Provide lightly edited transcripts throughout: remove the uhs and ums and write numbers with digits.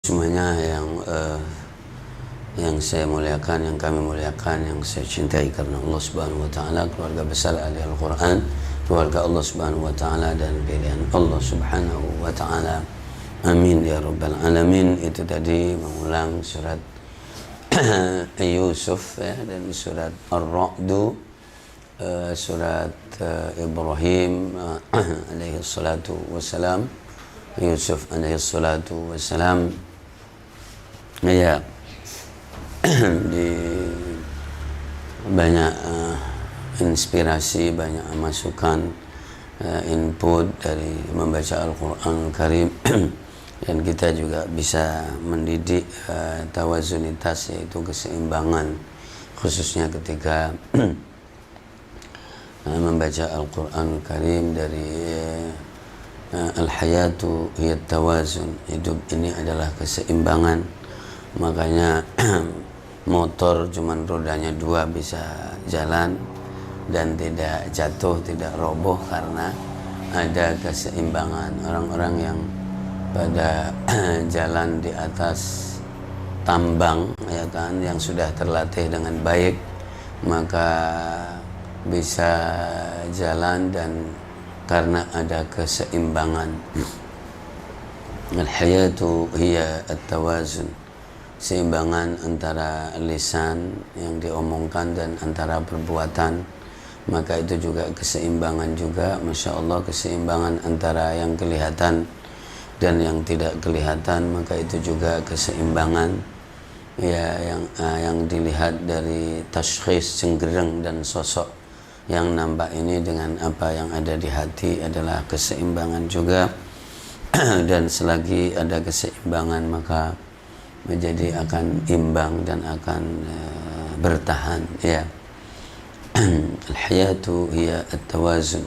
Semuanya yang saya muliakan, yang kami muliakan, yang saya cintai karena Allah Subhanahu wa taala, keluarga besar ahli Al-Qur'an, keluarga Allah Subhanahu wa taala dan pilihan Allah Subhanahu wa taala. Amin ya rabbal alamin. Itu tadi mengulang surat Yusuf ya, dan surat Ar-Ra'd, surat Ibrahim alaihi salatu wassalam, Yusuf alaihi salatu wassalam. Ya, di banyak inspirasi, banyak masukan, input dari membaca Al-Quran Karim dan kita juga bisa mendidik tawazunitas, yaitu keseimbangan, khususnya ketika membaca Al-Quran Karim dari al-hayatu hiya tawazun, hidup ini adalah keseimbangan. Makanya motor cuman rodanya 2 bisa jalan dan tidak jatuh, tidak roboh karena ada keseimbangan. Orang-orang yang pada jalan di atas tambang ya kan, yang sudah terlatih dengan baik, maka bisa jalan dan karena ada keseimbangan. Al-hayatu hiya at-tawazun, seimbangan antara lisan yang diomongkan dan antara perbuatan. Maka itu juga keseimbangan juga, Masya Allah, keseimbangan antara yang kelihatan dan yang tidak kelihatan. Maka itu juga keseimbangan ya, yang dilihat dari tashkhis, cenggereng dan sosok yang nampak ini dengan apa yang ada di hati adalah keseimbangan juga. Dan selagi ada keseimbangan maka menjadi akan imbang dan akan bertahan ya. Al-hayatu hiya at-tawazun.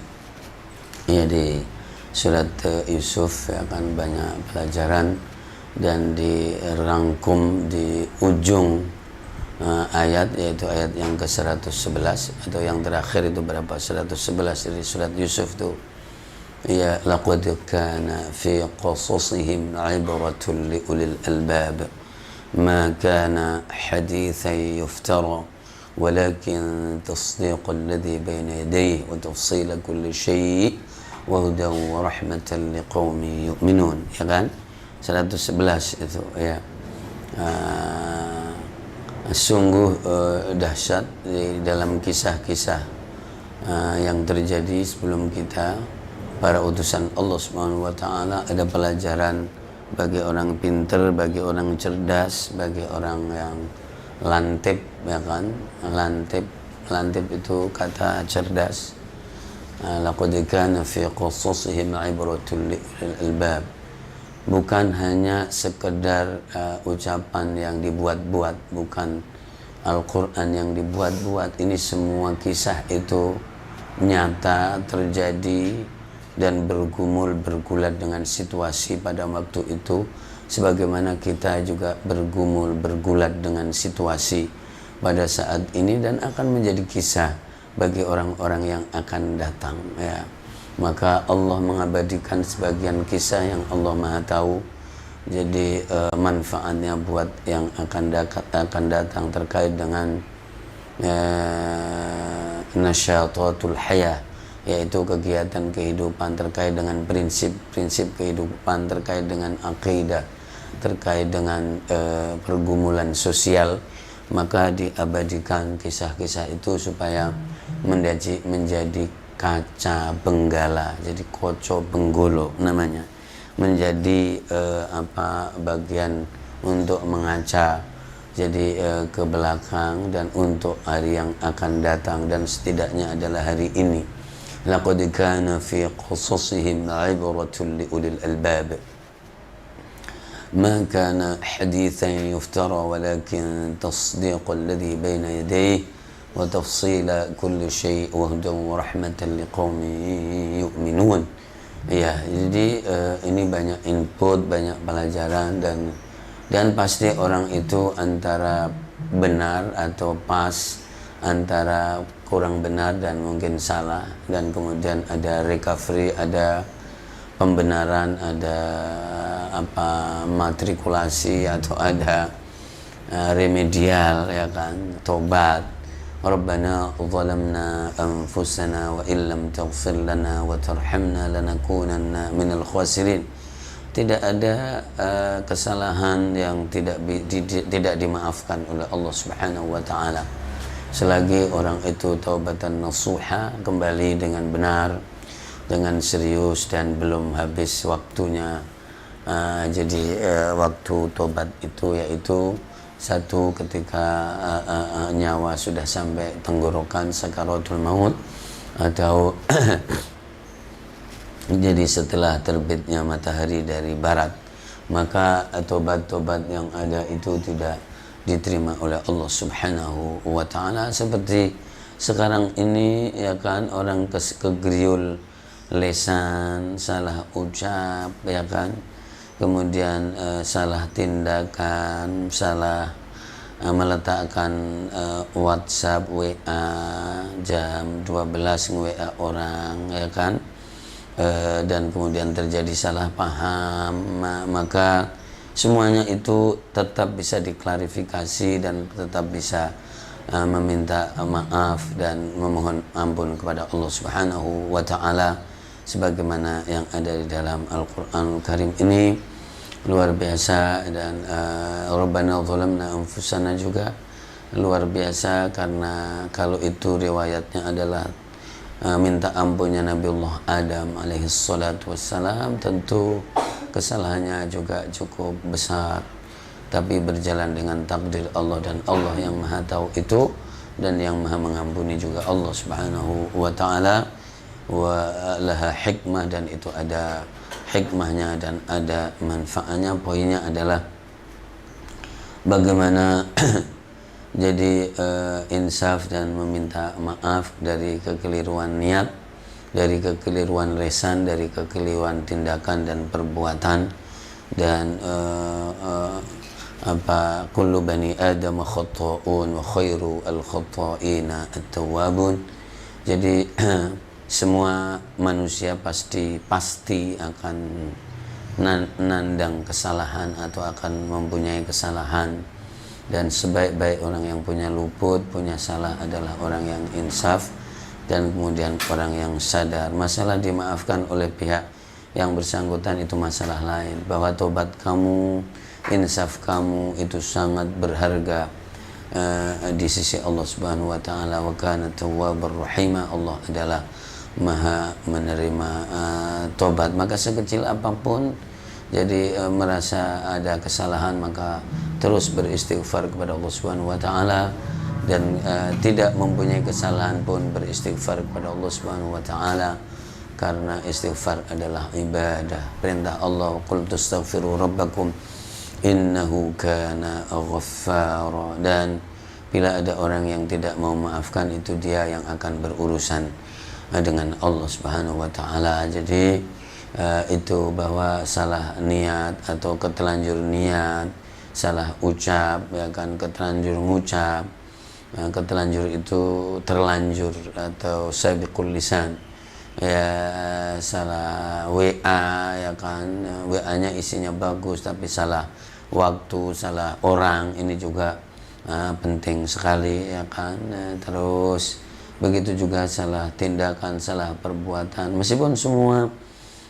Ya, di surat Yusuf ya kan banyak pelajaran dan dirangkum di ujung ayat, yaitu ayat yang ke-111 atau yang terakhir itu berapa, 111 dari surat Yusuf itu. Ya, laqad kana fi qasasihim 'ibratun li ulil albab ما كان حديثا يفترى ولكن تصديق الذي بين يديه وتفصيل كل شيء وهدى ورحمة لقوم يؤمنون, ya kan, 111 itu ya. Sungguh dahsyat di dalam kisah-kisah yang terjadi sebelum kita, para utusan Allah Subhanahu wa taala, ada pelajaran bagi orang pinter, bagi orang cerdas, bagi orang yang lantip ya kan. Lantip itu kata cerdas. Laqad kana fi qasasihim 'ibratun lil albab. Bukan hanya sekedar ucapan yang dibuat-buat, bukan Al-Quran yang dibuat-buat. Ini semua kisah itu nyata terjadi dan bergulat dengan situasi pada waktu itu, sebagaimana kita juga bergulat dengan situasi pada saat ini dan akan menjadi kisah bagi orang-orang yang akan datang ya. Maka Allah mengabadikan sebagian kisah yang Allah Maha tahu. Jadi manfaatnya buat yang akan datang terkait dengan nasyatatul hayah, yaitu kegiatan kehidupan terkait dengan prinsip-prinsip kehidupan, terkait dengan akidah, terkait dengan pergumulan sosial. Maka diabadikan kisah-kisah itu supaya menjadi kaca benggala, jadi koco benggolo namanya, menjadi bagian untuk mengaca jadi ke belakang dan untuk hari yang akan datang, dan setidaknya adalah hari ini. لقد كان في قصصهم عبرة لأولي الألباب ما كان حديثا يفترى ولكن تصديق الذي بين يديه وتفصيل كل شيء وهدى ورحمة لقوم يؤمنون. Ya, jadi ini banyak input, banyak pelajaran, dan pasti orang itu antara benar atau pas, antara kurang benar dan mungkin salah, dan kemudian ada recovery, ada pembenaran, ada matrikulasi atau ada remedial, ya kan, tobat. Rabbana zalamna anfusana wa illam taghfir lana wa tarhamna lanakunanna minal khasirin. Tidak ada kesalahan yang tidak dimaafkan oleh Allah Subhanahu wa taala selagi orang itu taubatan nasuha, kembali dengan benar, dengan serius, dan belum habis waktunya. Jadi waktu tobat itu yaitu satu, ketika nyawa sudah sampai tenggorokan sakaratul maut, atau jadi setelah terbitnya matahari dari barat, maka tobat-tobat yang ada itu tidak diterima oleh Allah Subhanahu wa taala. Seperti sekarang ini, ya kan, orang kegeriul lesan, salah ucap, ya kan, kemudian salah tindakan, salah meletakkan WhatsApp, WA jam 12 nge-WA orang, ya kan, dan kemudian terjadi salah paham, maka semuanya itu tetap bisa diklarifikasi dan tetap bisa meminta maaf dan memohon ampun kepada Allah Subhanahu wa taala, sebagaimana yang ada di dalam Al-Qur'an Karim ini. Luar biasa. Dan Rabbana zalamna anfusana juga luar biasa, karena kalau itu riwayatnya adalah minta ampunnya Nabiullah Adam alaihi salatu wassalam, tentu kesalahannya juga cukup besar, tapi berjalan dengan takdir Allah, dan Allah yang maha tahu itu, dan yang maha mengampuni juga Allah Subhanahu wa ta'ala. Wa laha hikmah, dan itu ada hikmahnya dan ada manfaatnya. Poinnya adalah bagaimana jadi insaf dan meminta maaf dari kekeliruan niat, dari kekeliruan lisan, dari kekeliruan tindakan dan perbuatan. Dan kullu bani adam khata'un wa khairu al-khata'ina at-tawwabun. Jadi semua manusia pasti akan nandang kesalahan atau akan mempunyai kesalahan, dan sebaik-baik orang yang punya luput, punya salah adalah orang yang insaf dan kemudian orang yang sadar. Masalah dimaafkan oleh pihak yang bersangkutan itu masalah lain, bahwa tobat kamu, insaf kamu itu sangat berharga di sisi Allah Subhanahu wa taala. Wa kana tawwabar rahima, Allah adalah maha menerima tobat. Maka sekecil apapun, jadi merasa ada kesalahan, maka terus beristighfar kepada Allah Subhanahu wa taala, dan tidak mempunyai kesalahan pun beristighfar kepada Allah Subhanahu wa taala, karena istighfar adalah ibadah. Perintah Allah, qul tastaghfiru rabbakum innahu kana ghaffara. Dan bila ada orang yang tidak mau memaafkan, itu dia yang akan berurusan dengan Allah Subhanahu wa taala. Jadi itu bahwa salah niat atau ketelanjur niat, salah ucap, ya kan, ketelanjur ngucap, ketelanjur itu terlanjur atau sabiqul lisan, ya, salah WA, ya kan, WA-nya isinya bagus tapi salah waktu, salah orang, ini juga penting sekali, ya kan. Terus begitu juga salah tindakan, salah perbuatan. Meskipun semua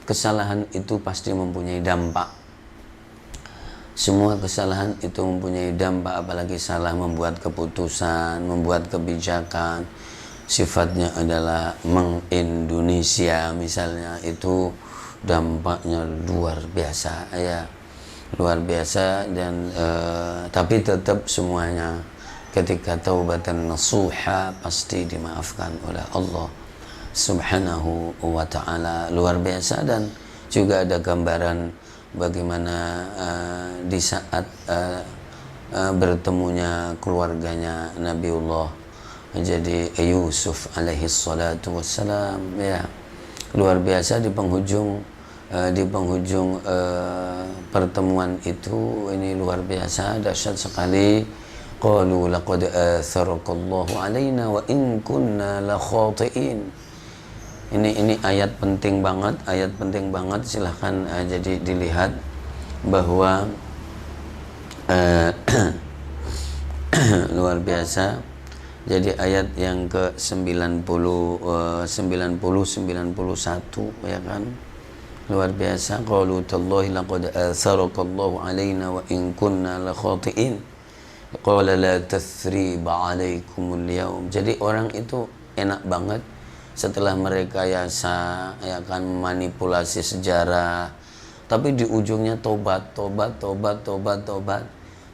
kesalahan itu pasti mempunyai dampak, semua kesalahan itu mempunyai dampak, apalagi salah membuat keputusan, membuat kebijakan, sifatnya adalah mengindonesia misalnya, itu dampaknya luar biasa, ya, luar biasa. Dan tapi tetap semuanya ketika taubatan nasuha pasti dimaafkan oleh Allah Subhanahu wa ta'ala. Luar biasa. Dan juga ada gambaran bagaimana di saat bertemunya keluarganya Nabiullah jadi Yusuf alaihi salatu wassalam, ya, luar biasa. Di penghujung pertemuan itu, ini luar biasa, dahsyat sekali. Qalu laqad atharakallahu alaina wa in kunna la khati'in. Ini ayat penting banget, silahkan jadi dilihat bahwa luar biasa. Jadi ayat yang ke 90 91 ya kan, luar biasa. Qalu tallahi laqad atharakallahu alaina wa in kunna la khati'in qala la tathriba alaikumul yaum. Jadi orang itu enak banget setelah merekayasa ya kan, manipulasi sejarah, tapi di ujungnya tobat.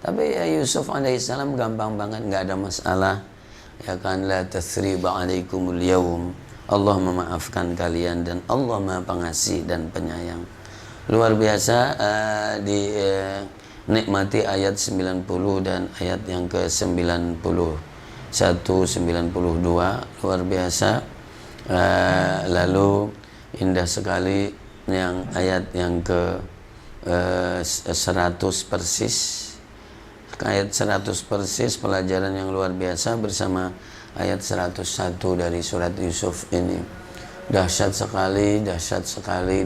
Tapi ya Yusuf alaihissalam gampang banget, nggak ada masalah ya kan. La tathriba alaikumul yaum, Allah memaafkan kalian dan Allah Maha Pengasih dan Penyayang. Luar biasa. Nikmati ayat 90 dan ayat yang ke 91 92, luar biasa. Lalu indah sekali yang ayat yang ke 100 persis. Ayat 100 persis, pelajaran yang luar biasa bersama ayat 101 dari surat Yusuf ini. Dahsyat sekali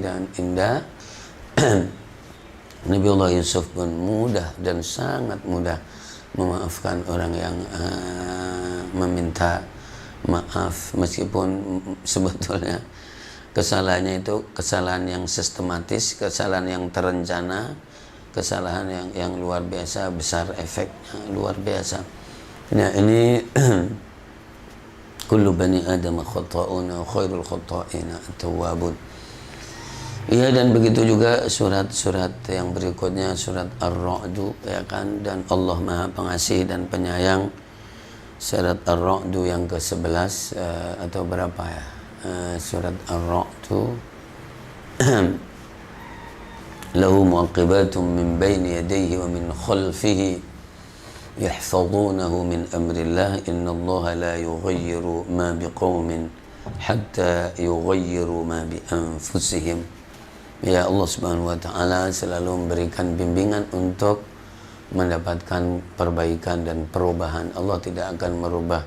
dan indah. Nabiullah Yusuf pun mudah dan sangat mudah memaafkan orang yang meminta maaf, meskipun sebetulnya kesalahannya itu kesalahan yang sistematis, kesalahan yang terencana, kesalahan yang luar biasa besar, efeknya luar biasa. Nah ini kullu bani adam khata'una wa khairul khata'ina at-tawwabun. Iya, dan begitu juga surat-surat yang berikutnya, surat Ar-Ra'd ya kan, dan Allah Maha Pengasih dan Penyayang. Surat Ar-Ra'd yang ke-11 atau berapa ya? Surat Ar-Ra'd lahu mu'aqibatun min baini yadayhi wa min khalfihi yahfazunahu min amrillah innallaha la yughayyiru ma biqaumin hatta yughayyiru ma bi anfusihim. Ya, Allah Subhanahu wa taala selalu memberikan bimbingan untuk mendapatkan perbaikan dan perubahan. Allah tidak akan merubah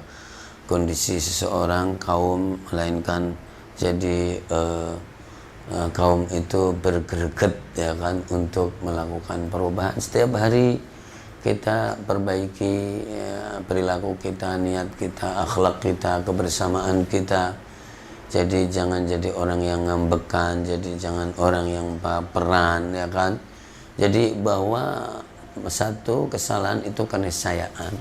kondisi seseorang kaum, melainkan jadi kaum itu bergereget ya kan untuk melakukan perubahan. Setiap hari kita perbaiki ya, perilaku kita, niat kita, akhlak kita, kebersamaan kita. Jadi jangan jadi orang yang ngambekan, jadi jangan orang yang baperan ya kan. Jadi bahwa satu kesalahan itu keniscayaan,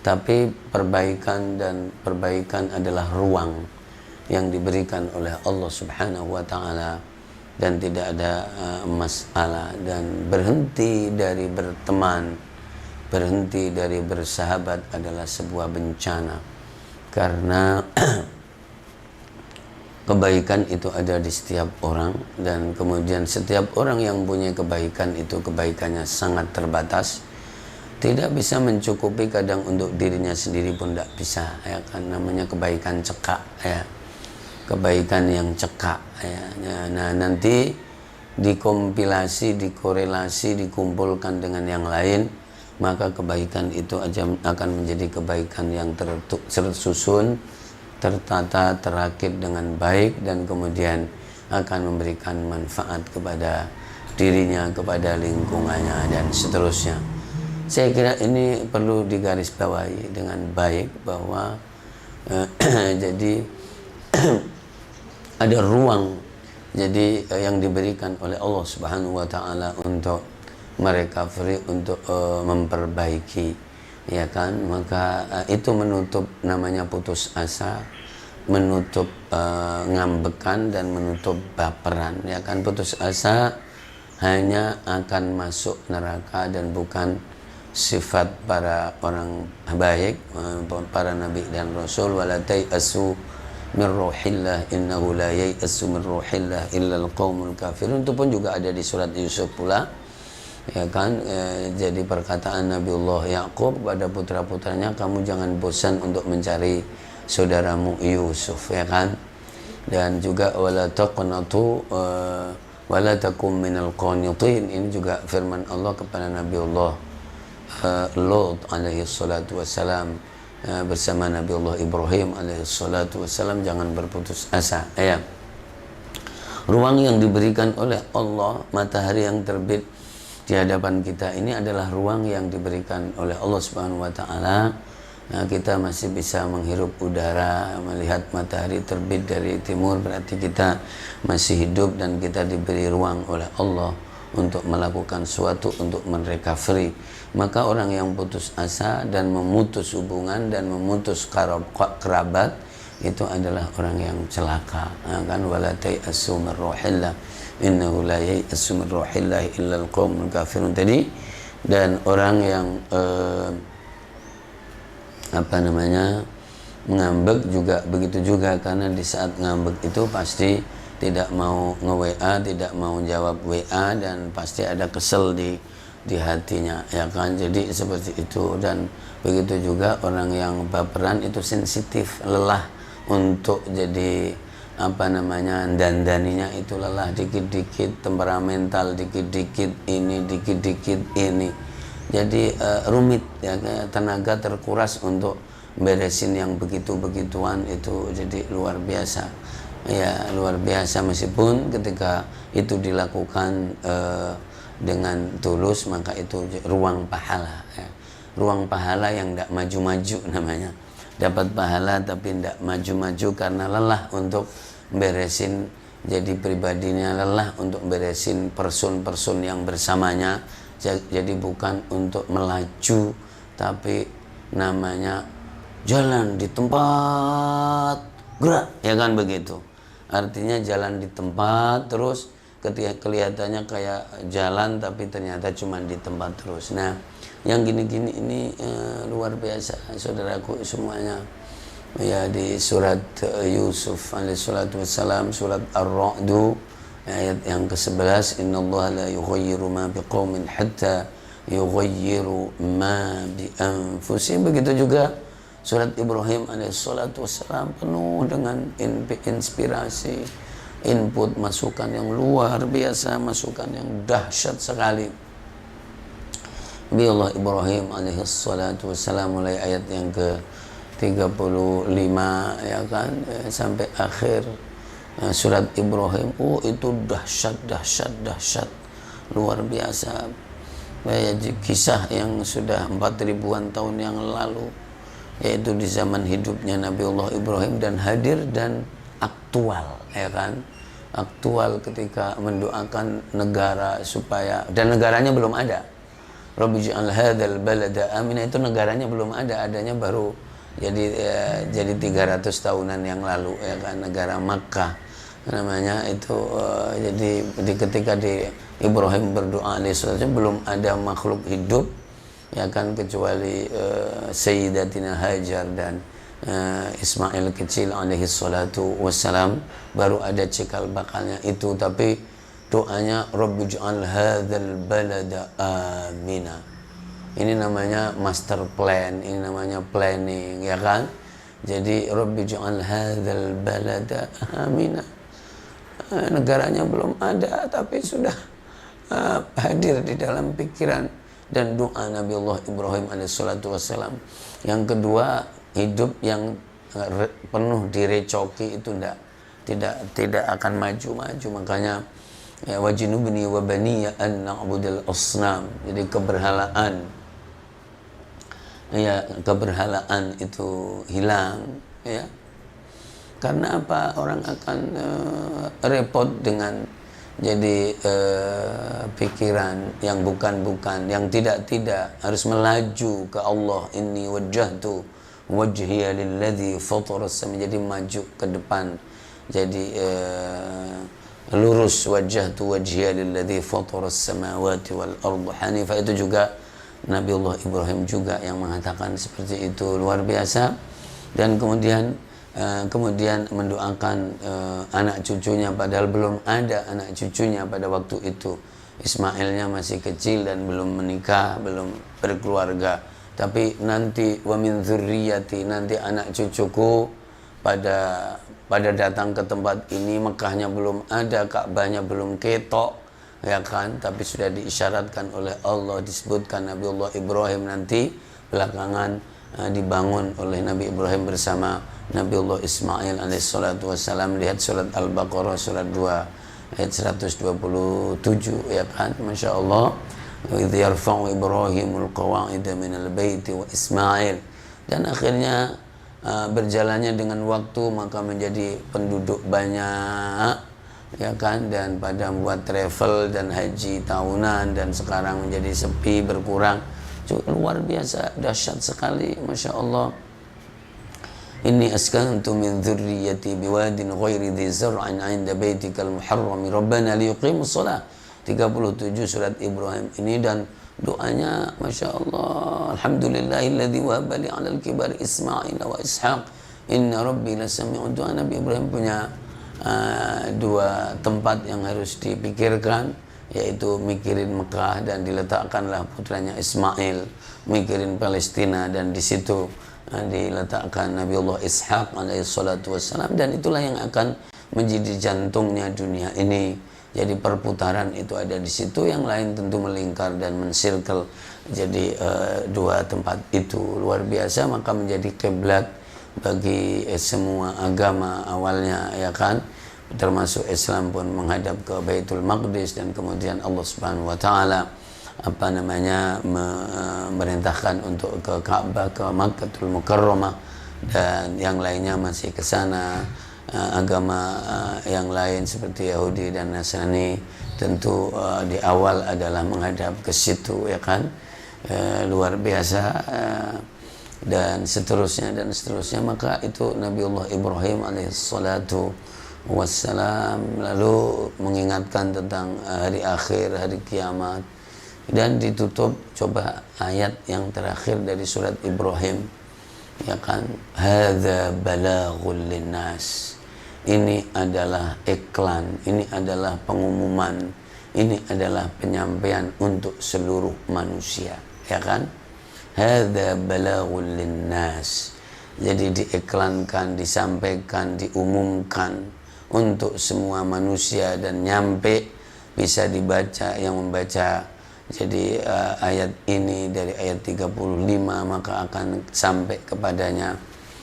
tapi perbaikan adalah ruang yang diberikan oleh Allah Subhanahu wa taala, dan tidak ada masalah. Dan berhenti dari berteman, berhenti dari bersahabat adalah sebuah bencana, karena kebaikan itu ada di setiap orang, dan kemudian setiap orang yang punya kebaikan itu kebaikannya sangat terbatas, tidak bisa mencukupi, kadang untuk dirinya sendiri pun tidak bisa ya kan. Namanya kebaikan cekak ya, kebaikan yang cekak ya. Nah nanti dikompilasi, dikorelasi, dikumpulkan dengan yang lain, maka kebaikan itu akan menjadi kebaikan yang tersusun, tertata, terakit dengan baik, dan kemudian akan memberikan manfaat kepada dirinya, kepada lingkungannya, dan seterusnya. Saya kira ini perlu digarisbawahi dengan baik, bahwa jadi ada ruang jadi yang diberikan oleh Allah Subhanahu wa taala untuk merecovery, untuk memperbaiki ya kan. Maka itu menutup namanya putus asa, menutup ngambekan, dan menutup baperan ya kan. Putus asa hanya akan masuk neraka dan bukan sifat para orang baik, para nabi dan rasul. Wala tai'asu min ruhillah innahu la yai'asu min ruhillah illa alqaumul kafirun. Itu pun juga ada di surat Yusuf pula ya kan. Jadi perkataan Nabiullah Yaqub pada putra-putranya, kamu jangan bosan untuk mencari saudaramu Yusuf ya kan. Dan juga wala taqnatu wala takum minal qanitin, ini juga firman Allah kepada Nabiullah Lut alaihi salatu wassalam bersama Nabiullah Ibrahim alaihi salatu wassalam, jangan berputus asa ya. Ruang yang diberikan oleh Allah, matahari yang terbit di hadapan kita ini adalah ruang yang diberikan oleh Allah Subhanahu wa taala. Nah, kita masih bisa menghirup udara, melihat matahari terbit dari timur, berarti kita masih hidup dan kita diberi ruang oleh Allah untuk melakukan suatu untuk merecovery. Maka orang yang putus asa dan memutus hubungan dan memutus kerabat itu adalah orang yang celaka. Nah, kan wala ta'asu min rauhillah innahu la ya'asu min rauhillah illa al-qaumul kafirun tadi. Dan orang yang ngambek juga begitu juga, karena di saat ngambek itu pasti tidak mau nge-WA, tidak mau jawab WA, dan pasti ada kesel di hatinya, ya kan. Jadi seperti itu. Dan begitu juga orang yang baperan itu sensitif, lelah untuk jadi dandaninya itu lelah, dikit-dikit temperamental, dikit-dikit ini, dikit-dikit ini. Jadi rumit ya, tenaga terkuras untuk beresin yang begitu-begituan itu, jadi luar biasa ya, luar biasa. Meskipun ketika itu dilakukan dengan tulus, maka itu ruang pahala ya. Ruang pahala yang tidak maju-maju namanya, dapat pahala tapi tidak maju-maju karena lelah untuk beresin jadi pribadinya, lelah untuk beresin person-person yang bersamanya. Jadi bukan untuk melaju, tapi namanya jalan di tempat, gerak, ya kan begitu. Artinya jalan di tempat terus, ketika kelihatannya kayak jalan tapi ternyata cuma di tempat terus. Nah, yang gini-gini ini luar biasa saudaraku semuanya. Ya, di surat Yusuf alaihissalatu wassalam, surat Ar-Ra'du ayat yang ke-11, innallaha la yughayyiru ma biqaumin hatta yughayyiru ma bi anfusihim. Begitu juga surat Ibrahim alaihissalatu wassalam, penuh dengan inspirasi, input, masukan yang luar biasa, masukan yang dahsyat sekali. Nabi Allah Ibrahim alaihissalatu wassalam, mulai ayat yang ke-35 ya kan, sampai akhir surat Ibrahim, itu dahsyat luar biasa. Kisah yang sudah 4.000-an tahun yang lalu, yaitu di zaman hidupnya Nabi Allah Ibrahim, dan hadir dan aktual ya kan, aktual ketika mendoakan negara supaya, dan negaranya belum ada. Rabbi ij'al hadzal balada amina, itu negaranya belum ada, adanya baru jadi 300 tahunan yang lalu ya kan, negara Makkah namanya itu. Jadi ketika Ibrahim berdoa alaihissalam, belum ada makhluk hidup ya kan, kecuali Sayyidatina Hajar dan Ismail kecil alaihissalatu wassalam, baru ada cikal bakalnya itu. Tapi doanya Rabbi ij'al hadzal balada amina, ini namanya master plan, ini namanya planning ya kan. Jadi Rabbi ij'al hadzal balada amina, negaranya belum ada tapi sudah hadir di dalam pikiran dan doa Nabi Allah Ibrahim alaihissalatu wassalam. Yang kedua, hidup yang penuh direcoki itu tidak akan maju-maju. Makanya ya, wajinubni wa baniya an na'budal asnam, jadi keberhalaan itu hilang ya. Karena apa? Orang akan repot dengan jadi pikiran yang bukan-bukan, yang tidak harus melaju ke Allah. Inni wajjahtu wajhiya lilladzi fatara as-sama, jadi maju ke depan, jadi lurus. Wajjahtu wajhiya lilladzi fatara as-samawati wal arda hanifa, itu juga Nabi Allah Ibrahim juga yang mengatakan seperti itu, luar biasa. Dan kemudian mendoakan anak cucunya, padahal belum ada anak cucunya pada waktu itu. Ismailnya masih kecil dan belum menikah, belum berkeluarga. Tapi nanti wa min dzurriyyati, nanti anak cucuku pada datang ke tempat ini. Mekahnya belum ada, Ka'bahnya belum ketok ya kan, tapi sudah diisyaratkan oleh Allah, disebutkan Nabi Allah Ibrahim nanti belakangan dibangun oleh Nabi Ibrahim bersama Nabi Allah Ismail alaihissalatu wassalam. Lihat surat Al-Baqarah surat 2 ayat 127 ya kan, Masya Allah. wa idh yarfa'u Ibrahimul qawa'ida minal baiti wa Ismail. Dan akhirnya berjalannya dengan waktu maka menjadi penduduk banyak, ya kan, dan pada buat travel dan haji tahunan, dan sekarang menjadi sepi, berkurang. Luar biasa, dahsyat sekali, Masya Allah. Inni askantu min dzurriyyati biwadin ghairi dzi zar'in 'inda baitikal muharram rabbana liyuqimus shalah. 37 surat Ibrahim ini, dan doanya Masya Allah, alhamdulillahilladzi wahaba li 'alal kibari Ismail wa Ishaq inna rabbi lasami'ud du'a. Nabi Ibrahim punya dua tempat yang harus dipikirkan, yaitu mikirin Mekah dan diletakkanlah putranya Ismail, mikirin Palestina dan di situ diletakkan Nabiullah Ishaq alaihi salatu wassalam, dan itulah yang akan menjadi jantungnya dunia ini. Jadi perputaran itu ada di situ, yang lain tentu melingkar dan mensirkel. Jadi dua tempat itu luar biasa, maka menjadi kiblat bagi semua agama awalnya, ya kan, termasuk Islam pun menghadap ke Baitul Maqdis, dan kemudian Allah Subhanahu wa taala memerintahkan untuk ke Ka'bah, ke Makkahul Mukarramah, dan yang lainnya masih ke sana. Agama yang lain seperti Yahudi dan Nasrani tentu di awal adalah menghadap ke situ, ya kan. Luar biasa, dan seterusnya dan seterusnya. Maka itu Nabiullah Ibrahim alaihissalatu wassalam lalu mengingatkan tentang hari akhir, hari kiamat, dan ditutup coba ayat yang terakhir dari surat Ibrahim, ya kan, hadza balaghul linnas. Ini adalah iklan, ini adalah pengumuman, ini adalah penyampaian untuk seluruh manusia, ya kan. Hadza balaghul linnas. Jadi diiklankan, disampaikan, diumumkan untuk semua manusia, dan nyampe, bisa dibaca yang membaca. Jadi ayat ini dari ayat 35 maka akan sampai kepadanya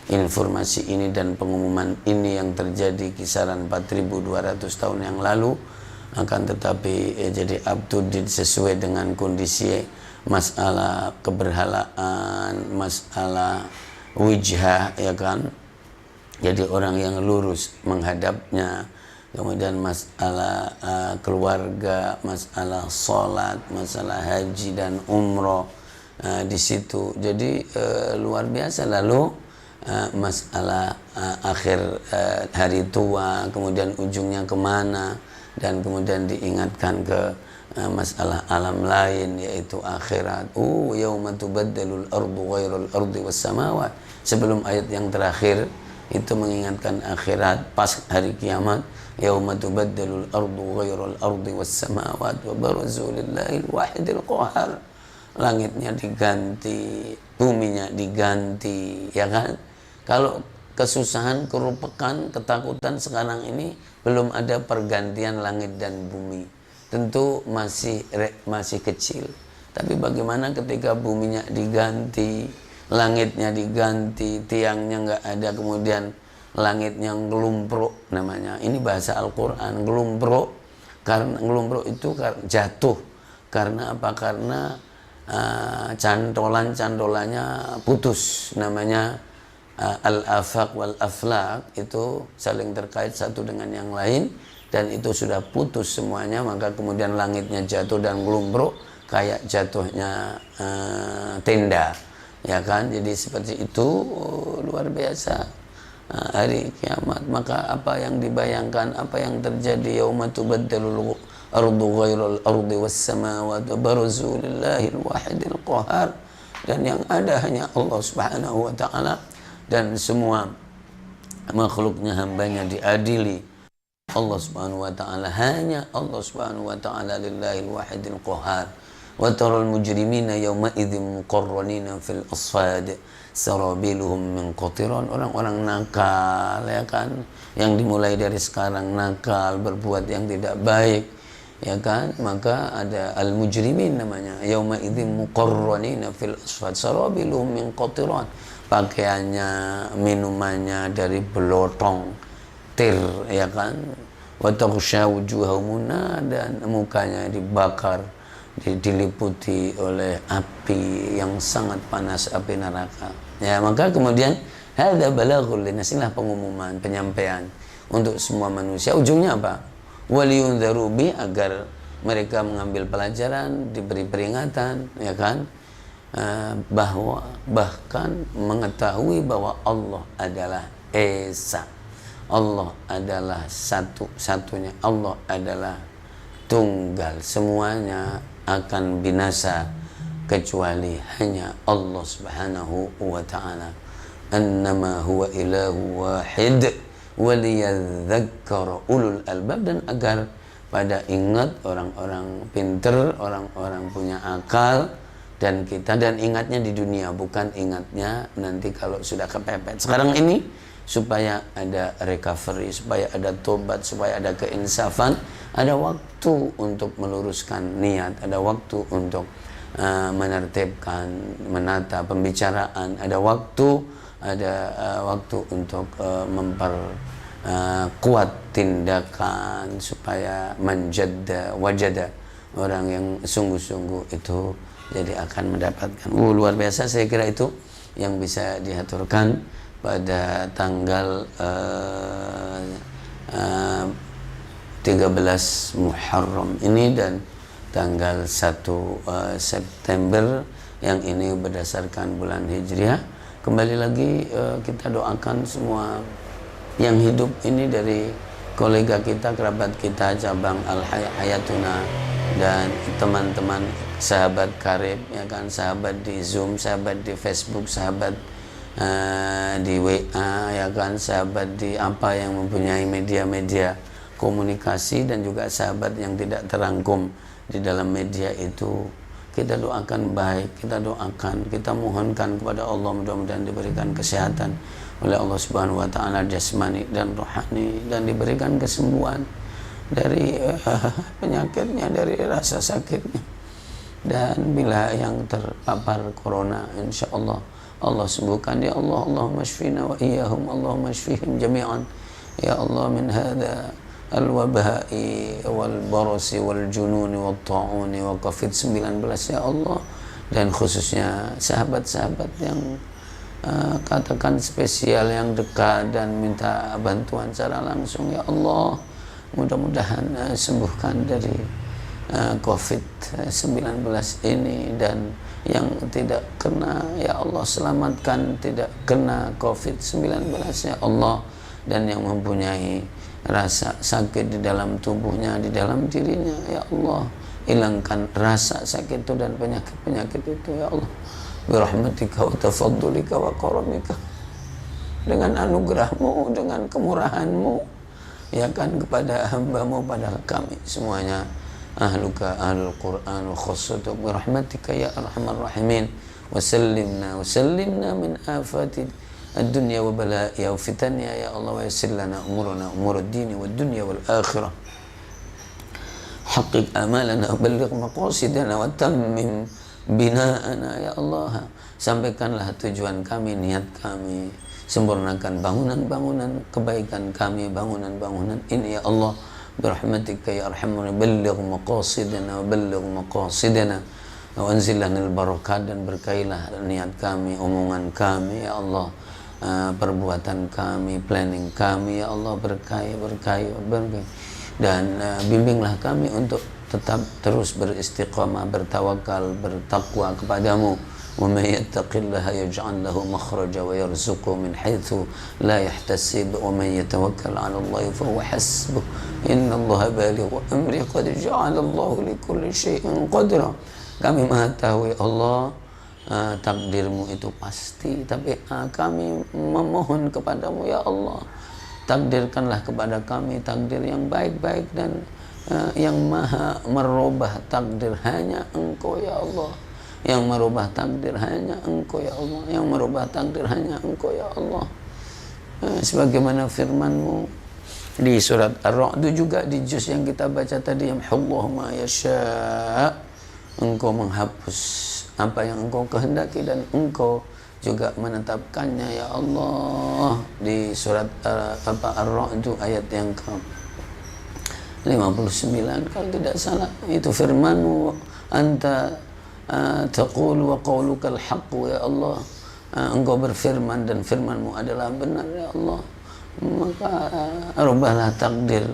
informasi ini dan pengumuman ini yang terjadi kisaran 4200 tahun yang lalu, akan tetapi jadi up to date sesuai dengan kondisi masalah keberhalaan, masalah wijhah, ya kan. Jadi orang yang lurus menghadapnya, kemudian masalah keluarga, masalah sholat, masalah haji dan umroh di situ. Jadi luar biasa. Lalu masalah akhir hari tua, kemudian ujungnya kemana, dan kemudian diingatkan ke masalah alam lain, yaitu akhirat. Yauma tubaddalul ardu ghairul ardi was samawat. Sebelum ayat yang terakhir itu mengingatkan akhirat, pas hari kiamat, yauma tubaddalul ardu ghairul ardi was samawat wa barazu lillahil wahidil qahar. Langitnya diganti, buminya diganti, ya kan. Kalau kesusahan, kerupekan, ketakutan sekarang ini belum ada pergantian langit dan bumi, tentu masih kecil. Tapi bagaimana ketika buminya diganti, langitnya diganti, tiangnya nggak ada, kemudian langitnya ngelumpruk namanya. Ini bahasa Al-Quran, ngelumpruk. Karena ngelumpruk itu jatuh. Karena apa? Karena cantolannya putus, namanya al-afaq wal aflaq, itu saling terkait satu dengan yang lain, dan itu sudah putus semuanya, maka kemudian langitnya jatuh dan ngelumpruk kayak jatuhnya tenda, ya kan. Jadi seperti itu, luar biasa hari kiamat. Maka apa yang dibayangkan, apa yang terjadi, yauma tubaddalul ardu ghairul ardi was samawati wa barazu lillahil wahidil qahar, dan yang ada hanya Allah Subhanahu wa taala, dan semua makhluknya, hambanya diadili Allah Subhanahu wa taala, hanya Allah Subhanahu wa taala, lillahil wahidil qahar. Wa taral mujrimina yawma idzin muqarranina fil asfad sarabiluhum min qatiran. Orang-orang nakal, ya kan, yang dimulai dari sekarang nakal, berbuat yang tidak baik, ya kan, maka ada al-mujrimin namanya, yauma idzin muqarranina fil asfad sarabiluhum min qatiran. Pakaiannya, minumannya dari belotong tir, ya kan. Wa taghsha wujuhahum, dan mukanya dibakar diliputi oleh api yang sangat panas, api neraka. Ya, maka kemudian hadza balaghul linnas, inilah pengumuman, penyampaian untuk semua manusia. Ujungnya apa? Waliyundzaru bi, agar mereka mengambil pelajaran, diberi peringatan, ya kan? Bahkan mengetahui bahwa Allah adalah Esa, Allah adalah satu-satunya, Allah adalah tunggal, semuanya akan binasa kecuali hanya Allah Subhanahu wa ta'ala. Annama huwa ilahu wahid waliyadzakkara ulul albab, dan agar pada ingat orang-orang pinter, orang-orang punya akal, dan kita, dan ingatnya di dunia, bukan ingatnya nanti kalau sudah kepepet. Sekarang ini supaya ada recovery, supaya ada tobat, supaya ada keinsafan, ada waktu untuk meluruskan niat, ada waktu untuk menertibkan, menata pembicaraan, ada waktu untuk memperkuat tindakan supaya menjadda wajada, orang yang sungguh-sungguh itu jadi akan mendapatkan. Luar biasa, saya kira itu yang bisa diaturkan pada tanggal 13 Muharram ini dan tanggal 1 September yang ini berdasarkan bulan Hijriah. Kembali lagi kita doakan semua yang hidup ini, dari kolega kita, kerabat kita, cabang Al-Hayatuna, dan teman-teman, sahabat karib, ya kan, sahabat di Zoom, sahabat di Facebook, sahabat di WA, ya kan, sahabat di apa yang mempunyai media-media komunikasi, dan juga sahabat yang tidak terangkum di dalam media itu. Kita doakan baik, kita doakan, kita mohonkan kepada Allah, mudah-mudahan diberikan kesehatan oleh Allah Subhanahu wa ta'ala, jasmani dan rohani, dan diberikan kesembuhan dari penyakitnya, dari rasa sakitnya. Dan bila yang terpapar corona, insya Allah Allah sembuhkan, ya Allah. Allahumma shfina wa iyyahum, Allahumma shfihim jami'an, ya Allah, min hadha al-wabha'i wal barasi wal jununi wal ta'uni wa COVID-19, ya Allah. Dan khususnya sahabat-sahabat yang katakan spesial, yang dekat dan minta bantuan secara langsung, ya Allah, mudah-mudahan sembuhkan dari COVID-19 ini, dan yang tidak kena, ya Allah, selamatkan tidak kena COVID-19, ya Allah. Dan yang mempunyai rasa sakit di dalam tubuhnya, di dalam dirinya, ya Allah, hilangkan rasa sakit itu dan penyakit-penyakit itu, ya Allah, birahmatika wa tafaddulika wa karamika, dengan anugerahmu, dengan kemurahanmu, ya kan, kepada hambamu, pada kami semuanya, ahluka ahlul Quran wa khusutuk birahmatika ya arhamar rahimin, wa sallimna min afati ad-dunya wa bala'iha wa fitanha, ya Allah, wa yassir lana umurana umurud dini wad dunya wal akhirah, haqiq amalana wa balligh maqasidana wa tammim bina'ana, ya Allah, sampaikanlah tujuan kami, niat kami, sempurnakan bangunan-bangunan kebaikan kami, bangunan-bangunan ini, ya Allah, birahmatika ya arhamar, balligh maqasidana wa balligh maqasidana wa anzil lanal barakat, dan berkailah niat kami, omongan kami, ya Allah, perbuatan kami, planning kami, ya Allah, berkahi, dan bimbinglah kami untuk tetap terus beristiqamah, bertawakal, bertakwa kepadamu. Wa may yattaqillaha yaj'al lahu makhraja wa yarzuqhu min haitsu la yahtasib, wa man yatawakkal 'ala Allah fa huwa hasbuh, innallaha balighu amri, qad ja'ala Allahu likulli syai'in qadra. Kami mengetahui Allah, takdirmu itu pasti, tapi kami memohon kepadamu, ya Allah, takdirkanlah kepada kami takdir yang baik-baik, dan yang maha merubah takdir hanya Engkau, ya Allah, yang merubah takdir hanya Engkau, ya Allah, yang merubah takdir hanya Engkau, ya Allah. Sebagaimana firman-Mu di surat Ar-Ra'd, juga di juz yang kita baca tadi, yamhullahu ma yasha', Engkau menghapus apa yang Engkau kehendaki, dan Engkau juga menetapkannya, ya Allah, di surat Ar-Ra'd itu ayat yang ke 59 kalau tidak salah, itu firman-Mu, anta taqulu wa qawlukal haqqu ya Allah, engkau berfirman dan firmanmu adalah benar ya Allah, maka rubahlah takdir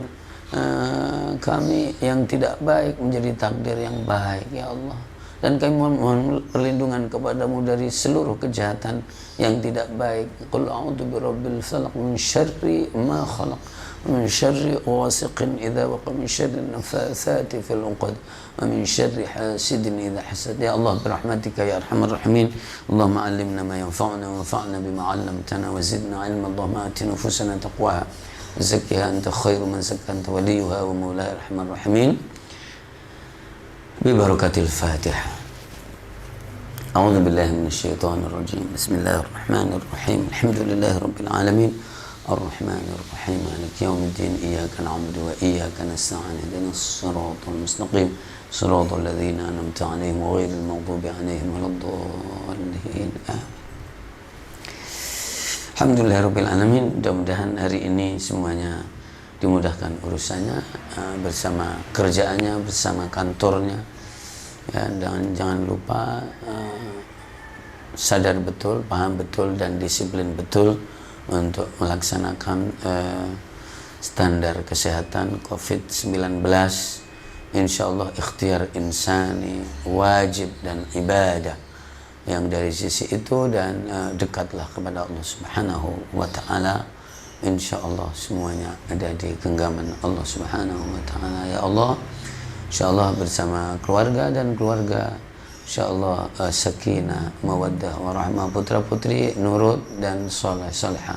kami yang tidak baik menjadi takdir yang baik ya Allah. Dan kami mohon perlindungan kepadamu dari seluruh kejahatan yang tidak baik. Qul a'udzu birabbil falaq min syarri ma khalaq wa min syarri ghasiqin idza waqa min syarri nafathati fil 'uqad wa min syarri hasidin idza hasad. Ya Allah, birahmatika ya arhamar rahimin. Allahumma 'allimna ma yanfa'una wanfa'na bima 'allamtana wa zidna 'ilma. Allahumma ati nufusana taqwaha wa zakkiha anta khairu man zakka anta waliyuha wa maulaha arhamar rahimin. Bibarakatil Fatihah. A'udzu billahi minasyaitonir rajim. Bismillahirrahmanirrahim. Alhamdulillahirabbil alamin. Arrahmanir rahim. Maliki yaumiddin. Iyyaka na'budu wa iyyaka nasta'in. Ihdinas siratal mustaqim. Siratal ladzina an'amta 'alaihim ghairil maghdubi 'alaihim waladdallin. Alhamdulillahirabbil alamin. Mudah-mudahan hari ini semuanya dimudahkan urusannya, bersama kerjaannya, bersama kantornya ya, dan jangan lupa sadar betul, paham betul dan disiplin betul untuk melaksanakan standar kesehatan COVID-19. Insyaallah ikhtiar insani wajib dan ibadah yang dari sisi itu, dan dekatlah kepada Allah Subhanahu wa taala. InsyaAllah semuanya ada di genggaman Allah Subhanahu wa ta'ala ya Allah. InsyaAllah bersama keluarga dan keluarga, InsyaAllah sakinah, mawaddah, warahmah, putra putri nurut dan soleh solehah.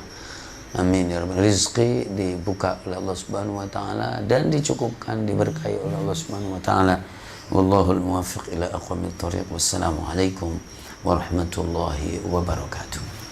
Amin ya rabbal. Rizki dibuka oleh Allah Subhanahu wa ta'ala dan dicukupkan, diberkahi oleh Allah Subhanahu wa ta'ala. Wallahul muwaffiq ila aqwamit thoriq. Wassalamualaikum warahmatullahi wabarakatuh.